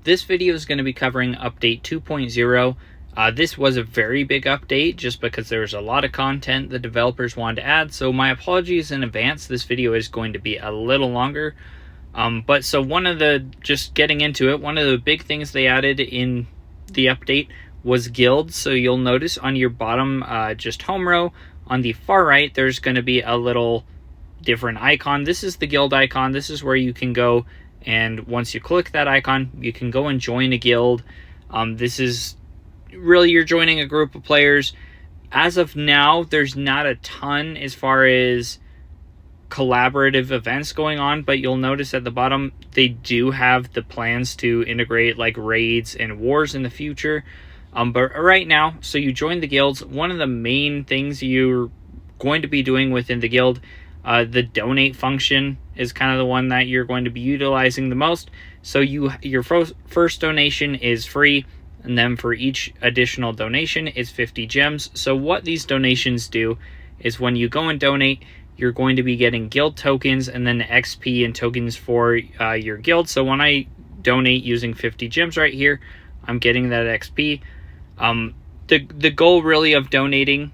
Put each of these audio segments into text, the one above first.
This video is going to be covering update 2.0. This was a very big update just because there's a lot of content the developers wanted to add, so my apologies in advance. This video is going to be a little longer. Just getting into it, one of the big things they added in the update was guilds. So you'll notice on your bottom just home row on the far right, there's going to be a little different icon. This is the guild icon. This is where you can go, and once you click that icon, you can go and join a guild. This is really, you're joining a group of players. As of now, there's not a ton as far as collaborative events going on, but you'll notice at the bottom they do have the plans to integrate like raids and wars in the future. But right now, so you join the guilds. One of the main things you're going to be doing within the guild, the donate function is kind of the one that you're going to be utilizing the most. So your first donation is free, and then for each additional donation is 50 gems. So what these donations do is when you go and donate, you're going to be getting guild tokens and then XP and tokens for your guild. So when I donate using 50 gems right here, I'm getting that XP. The goal really of donating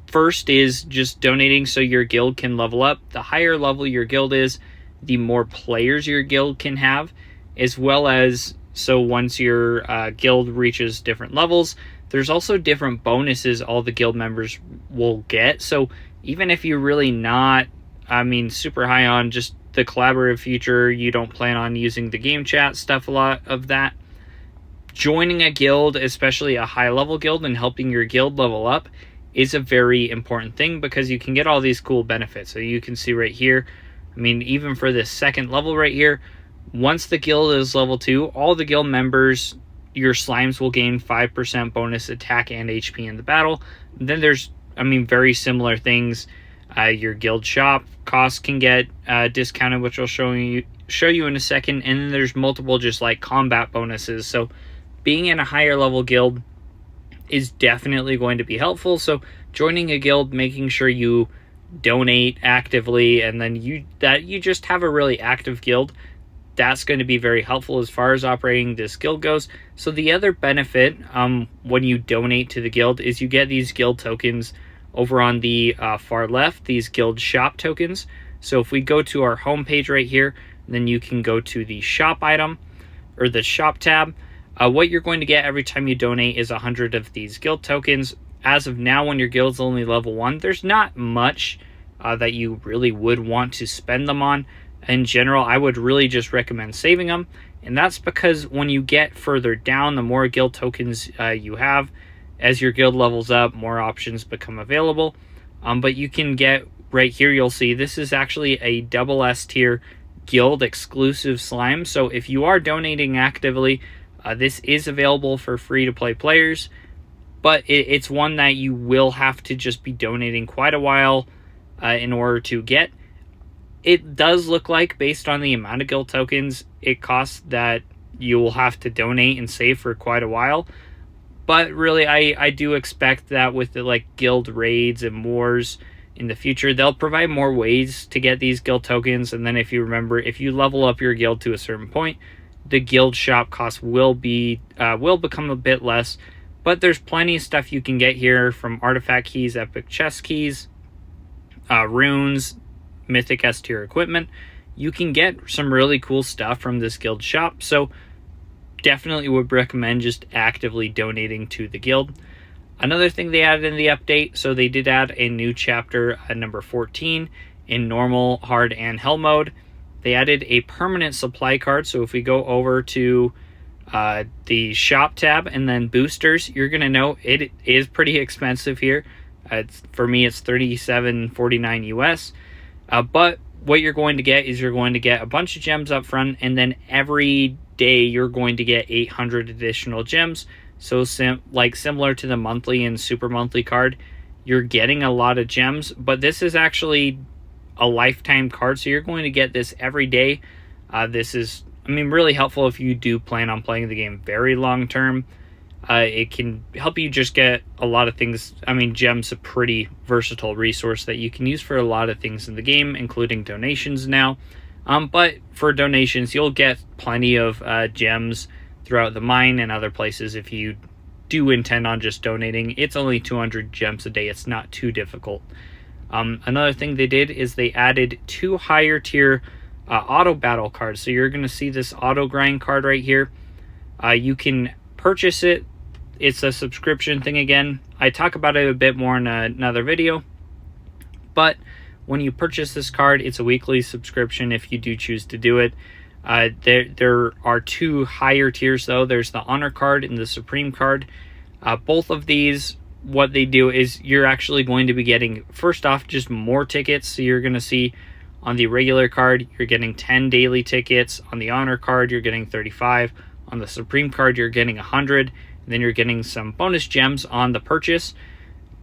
first is just donating so your guild can level up. The higher level your guild is, the more players your guild can have, as well as so once your guild reaches different levels, there's also different bonuses all the guild members will get. So even if you're really not, super high on just the collaborative feature, you don't plan on using the game chat stuff, a lot of that, joining a guild, especially a high level guild, and helping your guild level up is a very important thing because you can get all these cool benefits. So you can see right here, even for this second level right here, once the guild is level 2, all the guild members, your slimes will gain 5% bonus attack and HP in the battle. And then there's, very similar things. Your guild shop costs can get discounted, which I'll show you in a second. And then there's multiple just like combat bonuses. So being in a higher level guild is definitely going to be helpful. So joining a guild, making sure you donate actively, and then you just have a really active guild, that's going to be very helpful as far as operating this guild goes. So the other benefit when you donate to the guild is you get these guild tokens over on the far left, these guild shop tokens. So if we go to our home page right here, then you can go to the shop item or the shop tab. What you're going to get every time you donate is 100 of these guild tokens. As of now, when your guild's only level 1, there's not much that you really would want to spend them on. In general, I would really just recommend saving them, and that's because when you get further down, the more guild tokens you have, as your guild levels up, more options become available. But you can get right here, you'll see this is actually a double S tier guild exclusive slime. So if you are donating actively, this is available for free to play players, but it's one that you will have to just be donating quite a while in order to get. It does look like, based on the amount of guild tokens it costs, that you will have to donate and save for quite a while. But really, I do expect that with the like guild raids and wars in the future, they'll provide more ways to get these guild tokens. And then if you remember, if you level up your guild to a certain point, the guild shop cost will become a bit less. But there's plenty of stuff you can get here, from artifact keys, epic chest keys, runes, mythic S tier equipment. You can get some really cool stuff from this guild shop, so definitely would recommend just actively donating to the guild. Another thing they added in the update, so they did add a new chapter, number 14, in normal, hard, and hell mode. They added a permanent supply card. So if we go over to the shop tab and then boosters, you're going to know it is pretty expensive here. For me, it's $37.49 US. But what you're going to get is you're going to get a bunch of gems up front, and then every day you're going to get 800 additional gems. So similar to the monthly and super monthly card, you're getting a lot of gems, but this is actually a lifetime card, so you're going to get this every day. This is, really helpful if you do plan on playing the game very long term. It can help you just get a lot of things. Gems a pretty versatile resource that you can use for a lot of things in the game, including donations now. But for donations, you'll get plenty of gems throughout the mine and other places if you do intend on just donating. It's only 200 gems a day. It's not too difficult. Another thing they did is they added 2 higher tier auto battle cards. So you're going to see this auto grind card right here. You can purchase it. It's a subscription thing again. I talk about it a bit more in another video. But when you purchase this card, it's a weekly subscription if you do choose to do it. There are 2 higher tiers though. There's the Honor card and the Supreme card. Both of these, what they do is you're actually going to be getting, first off, just more tickets. So you're going to see on the regular card, you're getting 10 daily tickets. On the Honor card, you're getting 35. On the Supreme card, you're getting 100. And then you're getting some bonus gems on the purchase.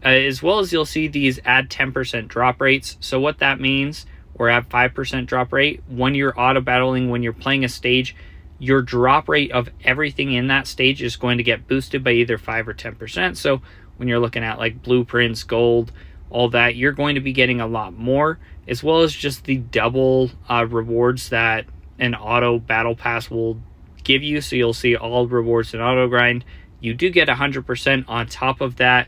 As well as you'll see these add 10% drop rates. So what that means, or add 5% drop rate, when you're auto battling, when you're playing a stage, your drop rate of everything in that stage is going to get boosted by either 5 or 10%. So when you're looking at like blueprints, gold, all that, you're going to be getting a lot more, as well as just the double rewards that an auto battle pass will give you. So you'll see all rewards in auto grind. You do get 100% on top of that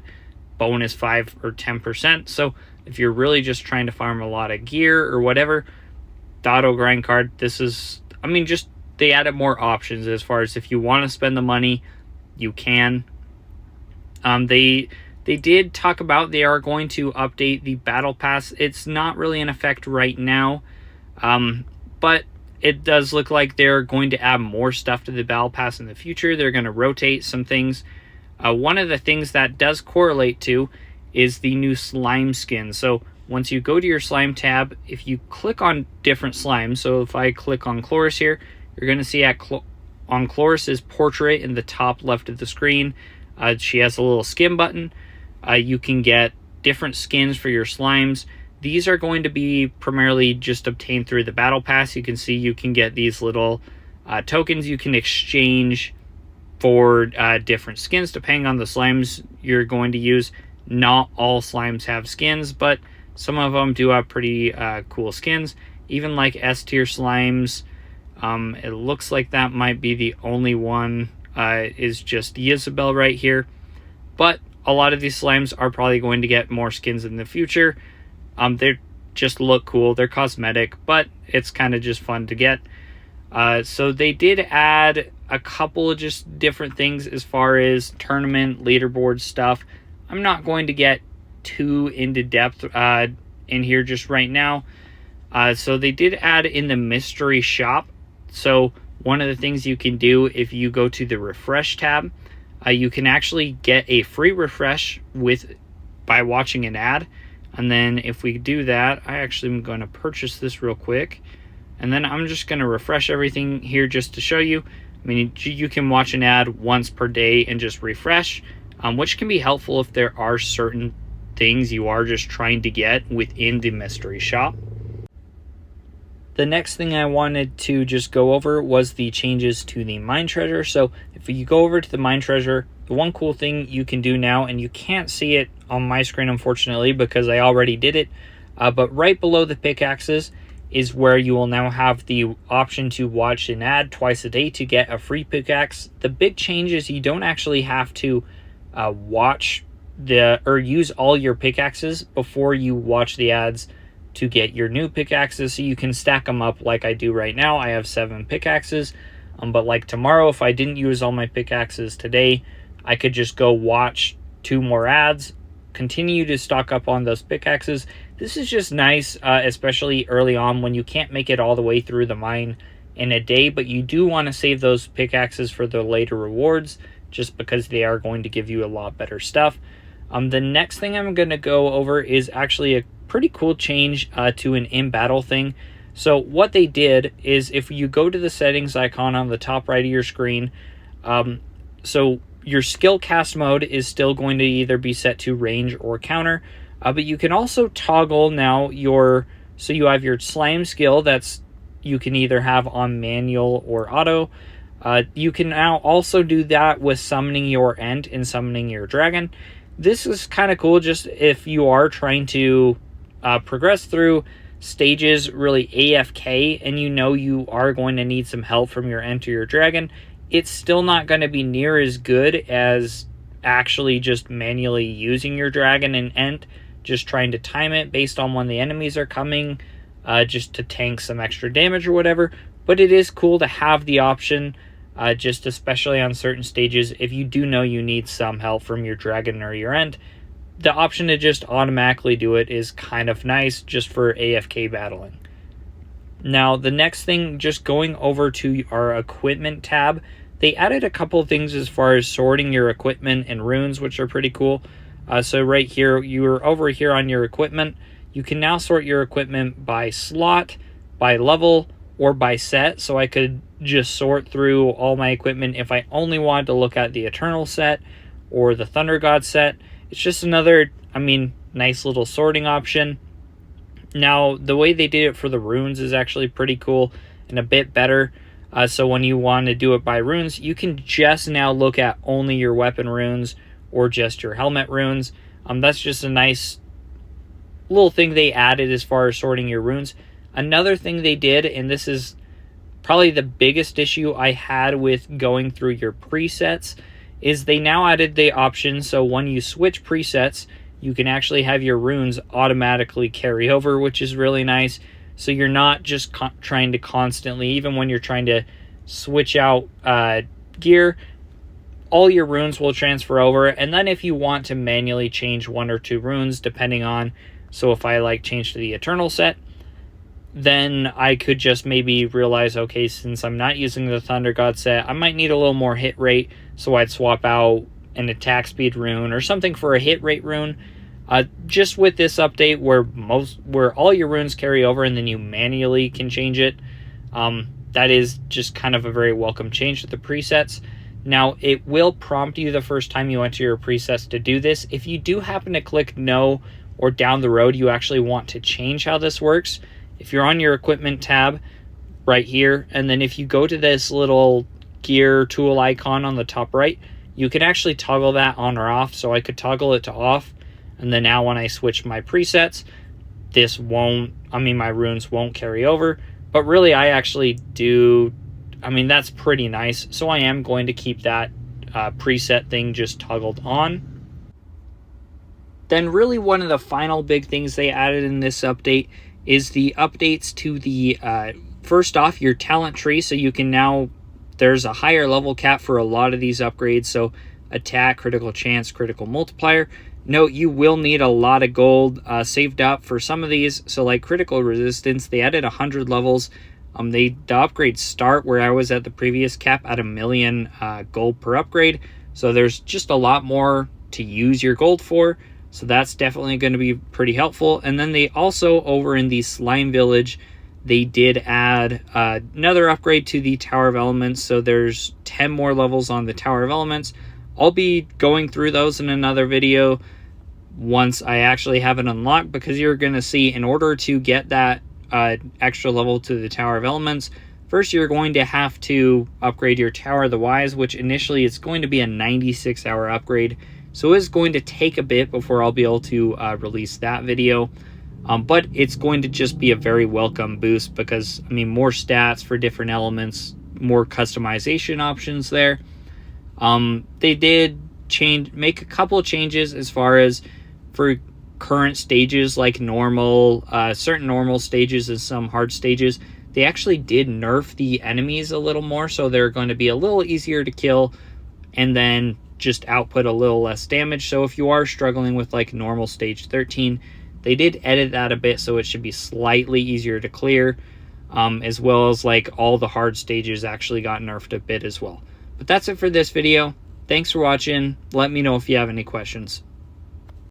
bonus 5 or 10%. So if you're really just trying to farm a lot of gear or whatever, the auto grind card, this is, I mean, just they added more options as far as if you want to spend the money, you can. They did talk about they are going to update the battle pass. It's not really in effect right now, but it does look like they're going to add more stuff to the battle pass in the future. They're going to rotate some things. One of the things that does correlate to is the new slime skin. So once you go to your slime tab, if you click on different slimes, so if I click on Chloris here, you're going to see on Chloris's portrait in the top left of the screen, she has a little skin button. You can get different skins for your slimes. These are going to be primarily just obtained through the battle pass. You can see you can get these little tokens you can exchange for different skins depending on the slimes you're going to use. Not all slimes have skins, but some of them do have pretty cool skins. Even like S tier slimes, it looks like that might be the only one is just Isabelle right here. But a lot of these slimes are probably going to get more skins in the future. They just look cool. They're cosmetic, but it's kind of just fun to get. So they did add a couple of just different things as far as tournament leaderboard stuff. I'm not going to get too into depth in here just right now. So they did add in the mystery shop. So one of the things you can do if you go to the refresh tab, you can actually get a free refresh by watching an ad. And then if we do that, I actually am going to purchase this real quick. And then I'm just going to refresh everything here just to show you. I mean, you can watch an ad once per day and just refresh, which can be helpful if there are certain things you are just trying to get within the mystery shop. The next thing I wanted to just go over was the changes to the mine treasure. So if you go over to the mine treasure, the one cool thing you can do now, and you can't see it on my screen unfortunately because I already did it, but right below the pickaxes is where you will now have the option to watch an ad twice a day to get a free pickaxe. The big change is you don't actually have to watch or use all your pickaxes before you watch the ads to get your new pickaxes, so you can stack them up like I do right now. I have 7 pickaxes, but like tomorrow, if I didn't use all my pickaxes today, I could just go watch 2 more ads, continue to stock up on those pickaxes. This is just nice, especially early on when you can't make it all the way through the mine in a day, but you do want to save those pickaxes for the later rewards just because they are going to give you a lot better stuff. The next thing I'm going to go over is actually a pretty cool change to an in-battle thing. So what they did is if you go to the settings icon on the top right of your screen, so your skill cast mode is still going to either be set to range or counter, but you can also toggle now so you have your slime skill that's you can either have on manual or auto. You can now also do that with summoning your Ent and summoning your dragon. This is kind of cool just if you are trying to progress through stages really AFK and you know you are going to need some help from your Ent or your dragon. it's still not going to be near as good as actually just manually using your dragon and Ent, just trying to time it based on when the enemies are coming, just to tank some extra damage or whatever. But it is cool to have the option, just especially on certain stages, if you do know you need some help from your dragon or your Ent, the option to just automatically do it is kind of nice just for AFK battling. Now, the next thing, just going over to our equipment tab, they added a couple of things as far as sorting your equipment and runes, which are pretty cool. So right here, you're over here on your equipment. You can now sort your equipment by slot, by level, or by set. So I could just sort through all my equipment if I only wanted to look at the Eternal set or the Thunder God set. It's just another, nice little sorting option. Now, the way they did it for the runes is actually pretty cool and a bit better. So when you want to do it by runes, you can just now look at only your weapon runes or just your helmet runes. That's just a nice little thing they added as far as sorting your runes. Another thing they did, and this is probably the biggest issue I had with going through your presets, is they now added the option so when you switch presets, you can actually have your runes automatically carry over, which is really nice. So you're not just trying to constantly, even when you're trying to switch out gear, all your runes will transfer over. And then if you want to manually change 1 or 2 runes, depending on, so if I change to the Eternal set, then I could just maybe realize, okay, since I'm not using the Thunder God set, I might need a little more hit rate, so I'd swap out an attack speed rune or something for a hit rate rune. Just with this update where all your runes carry over and then you manually can change it, that is just kind of a very welcome change to the presets. Now, it will prompt you the first time you enter your presets to do this. If you do happen to click no, or down the road you actually want to change how this works, if you're on your equipment tab right here, and then if you go to this little gear tool icon on the top right, you can actually toggle that on or off. So I could toggle it to off, and then now when I switch my presets, this won't, my runes won't carry over. But really, I actually do, that's pretty nice. So I am going to keep that preset thing just toggled on. Then really one of the final big things they added in this update is the updates to the, first off, your talent tree. So you can now, there's a higher level cap for a lot of these upgrades. So attack, critical chance, critical multiplier. Note, you will need a lot of gold saved up for some of these. So like critical resistance, they added 100 levels. The upgrades start where I was at the previous cap at 1 million gold per upgrade. So there's just a lot more to use your gold for. So that's definitely going to be pretty helpful. And then they also, over in the Slime Village, they did add another upgrade to the Tower of Elements. So there's 10 more levels on the Tower of Elements. I'll be going through those in another video once I actually have it unlocked, because you're going to see, in order to get that extra level to the Tower of Elements, first you're going to have to upgrade your Tower of the Wise, which initially is going to be a 96-hour upgrade. So it's going to take a bit before I'll be able to release that video. But it's going to just be a very welcome boost because, more stats for different elements, more customization options there. They did make a couple of changes as far as for current stages, like normal, certain normal stages and some hard stages. They actually did nerf the enemies a little more, so they're going to be a little easier to kill and then just output a little less damage. So if you are struggling with normal stage 13, they did edit that a bit so it should be slightly easier to clear, as well as all the hard stages actually got nerfed a bit as well. But that's it for this video. Thanks for watching. Let me know if you have any questions.